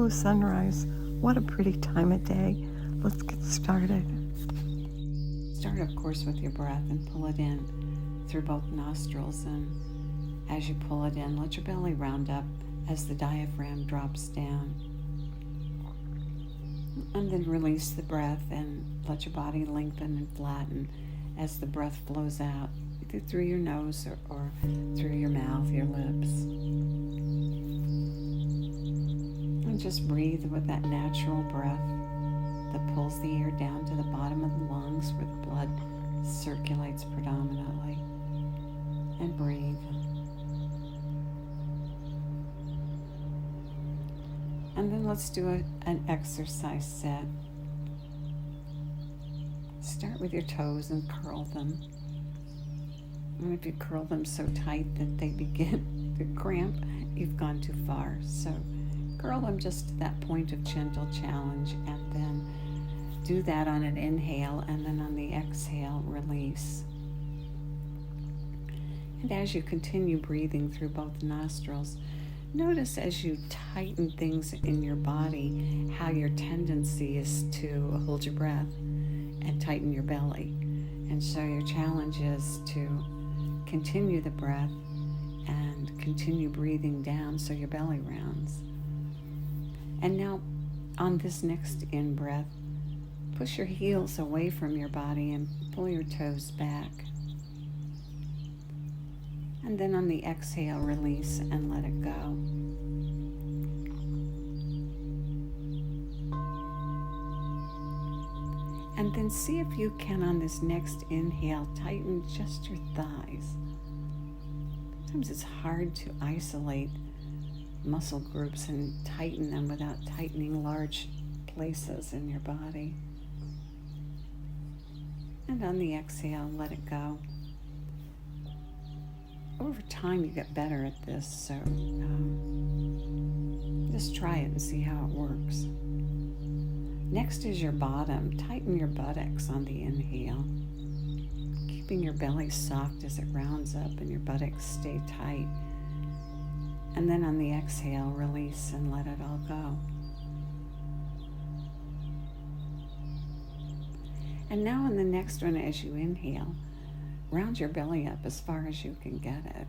Hello, sunrise. What a pretty time of day. Let's get started. Start, of course, with your breath and pull it in through both nostrils. And as you pull it in, let your belly round up as the diaphragm drops down. And then release the breath and let your body lengthen and flatten as the breath flows out, either through your nose or through your mouth, your lips. And just breathe with that natural breath that pulls the air down to the bottom of the lungs where the blood circulates predominantly. And breathe. And then let's do an exercise set. Start with your toes and curl them. And if you curl them so tight that they begin to cramp, you've gone too far. So curl them just to that point of gentle challenge, and then do that on an inhale, and then on the exhale, release. And as you continue breathing through both nostrils, notice as you tighten things in your body how your tendency is to hold your breath and tighten your belly. And so your challenge is to continue the breath and continue breathing down so your belly rounds. And now on this next in-breath, push your heels away from your body and pull your toes back. And then on the exhale, release and let it go. And then see if you can, on this next inhale, tighten just your thighs. Sometimes it's hard to isolate muscle groups and tighten them without tightening large places in your body. And on the exhale, let it go. Over time, you get better at this, so just try it and see how it works. Next is your bottom. Tighten your buttocks on the inhale, keeping your belly soft as it rounds up and your buttocks stay tight. And then on the exhale, release and let it all go. And now on the next one, as you inhale, round your belly up as far as you can get it.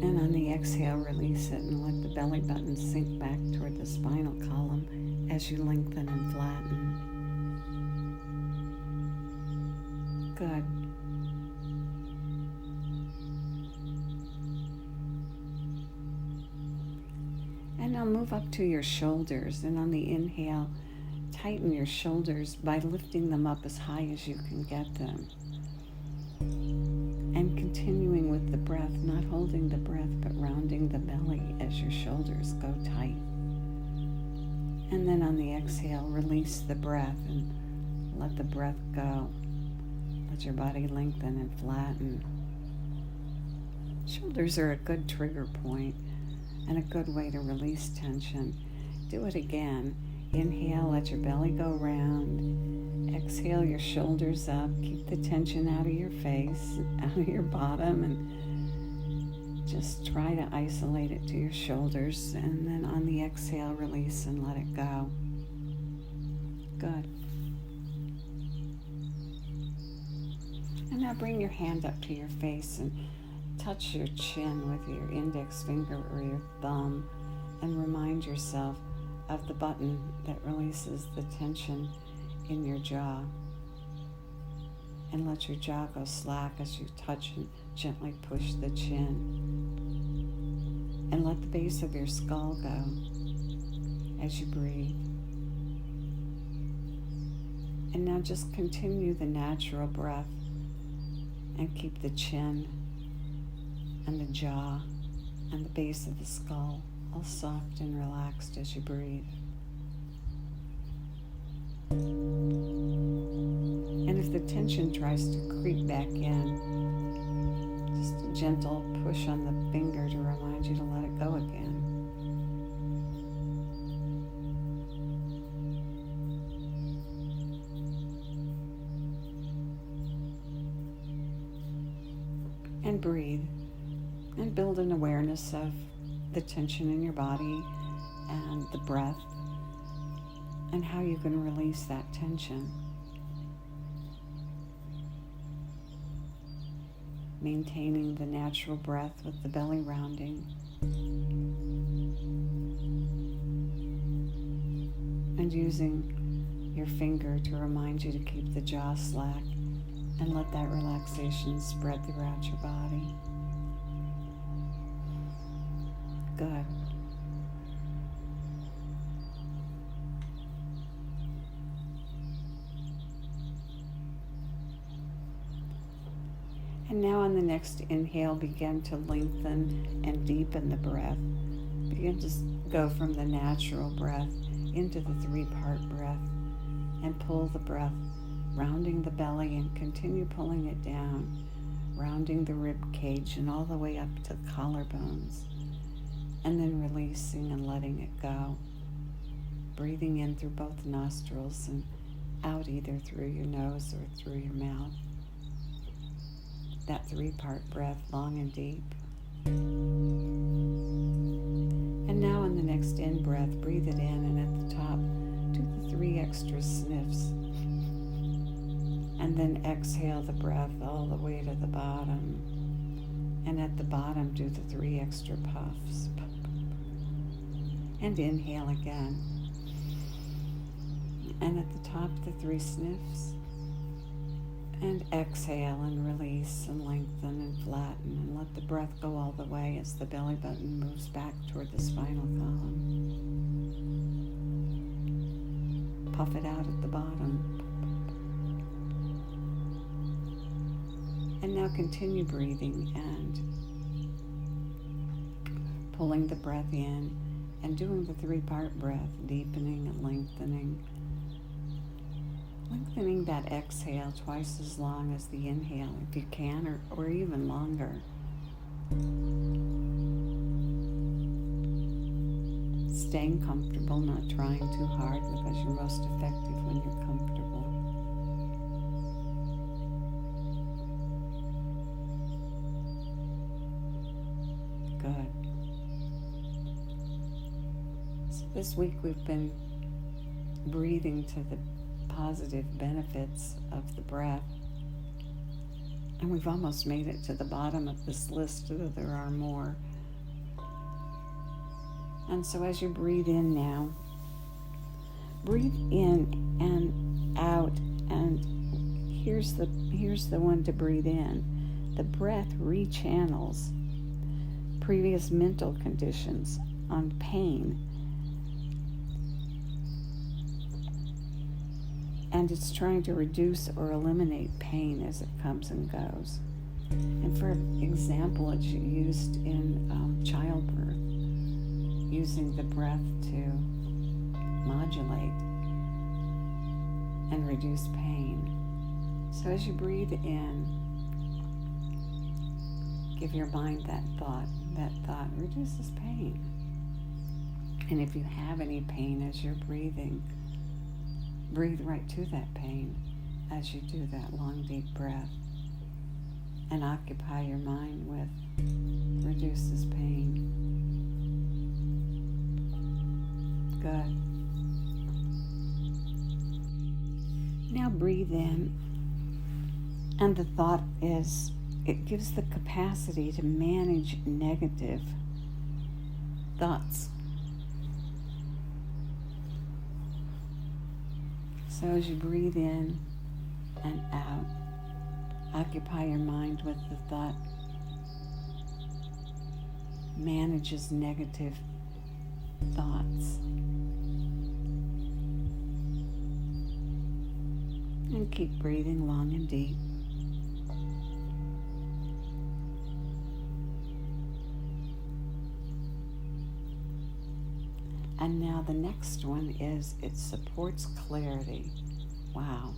And on the exhale, release it and let the belly button sink back toward the spinal column as you lengthen and flatten. Good. And now move up to your shoulders, and on the inhale, tighten your shoulders by lifting them up as high as you can get them. And continuing with the breath, not holding the breath, but rounding the belly as your shoulders go tight. And then on the exhale, release the breath and let the breath go. Let your body lengthen and flatten. Shoulders are a good trigger point and a good way to release tension. Do it again. Inhale, let your belly go round. Exhale, your shoulders up. Keep the tension out of your face, out of your bottom, and just try to isolate it to your shoulders. And then on the exhale, release and let it go. Good. And now bring your hand up to your face and touch your chin with your index finger or your thumb, and remind yourself of the button that releases the tension in your jaw. And let your jaw go slack as you touch and gently push the chin. And let the base of your skull go as you breathe. And now just continue the natural breath and keep the chin and the jaw and the base of the skull all soft and relaxed as you breathe. And if the tension tries to creep back in, just a gentle push on the finger to remind you to let it go again. And breathe and build an awareness of the tension in your body and the breath and how you can release that tension. Maintaining the natural breath with the belly rounding. And using your finger to remind you to keep the jaw slack and let that relaxation spread throughout your body. Good. And now on the next inhale, begin to lengthen and deepen the breath. Begin to go from the natural breath into the three-part breath and pull the breath, rounding the belly and continue pulling it down, rounding the rib cage and all the way up to the collarbones, and then releasing and letting it go. Breathing in through both nostrils and out either through your nose or through your mouth. That three-part breath, long and deep. And now on the next in-breath, breathe it in, and at the top, do the 3 extra sniffs. And then exhale the breath all the way to the bottom. And at the bottom, do the 3 extra puffs. And inhale again. And at the top, the 3 sniffs. And exhale and release and lengthen and flatten and let the breath go all the way as the belly button moves back toward the spinal column. Puff it out at the bottom. And now continue breathing and pulling the breath in and doing the 3-part breath, deepening and lengthening. Lengthening that exhale twice as long as the inhale, if you can, or even longer. Staying comfortable, not trying too hard, because you're most effective when you're comfortable. Good. So this week we've been breathing to the positive benefits of the breath. And we've almost made it to the bottom of this list, though there are more. And so as you breathe in now, breathe in and out, and here's the one to breathe in. The breath rechannels previous mental conditions on pain. And it's trying to reduce or eliminate pain as it comes and goes. And for example, it's used in childbirth, using the breath to modulate and reduce pain. So as you breathe in, give your mind that thought. That thought reduces pain. And if you have any pain as you're breathing, breathe right to that pain as you do that long, deep breath, and occupy your mind with reduces pain. Good. Now breathe in, and the thought is, it gives the capacity to manage negative thoughts. So as you breathe in and out, occupy your mind with the thought, manages negative thoughts. And keep breathing long and deep. And now the next one is, it supports clarity. Wow.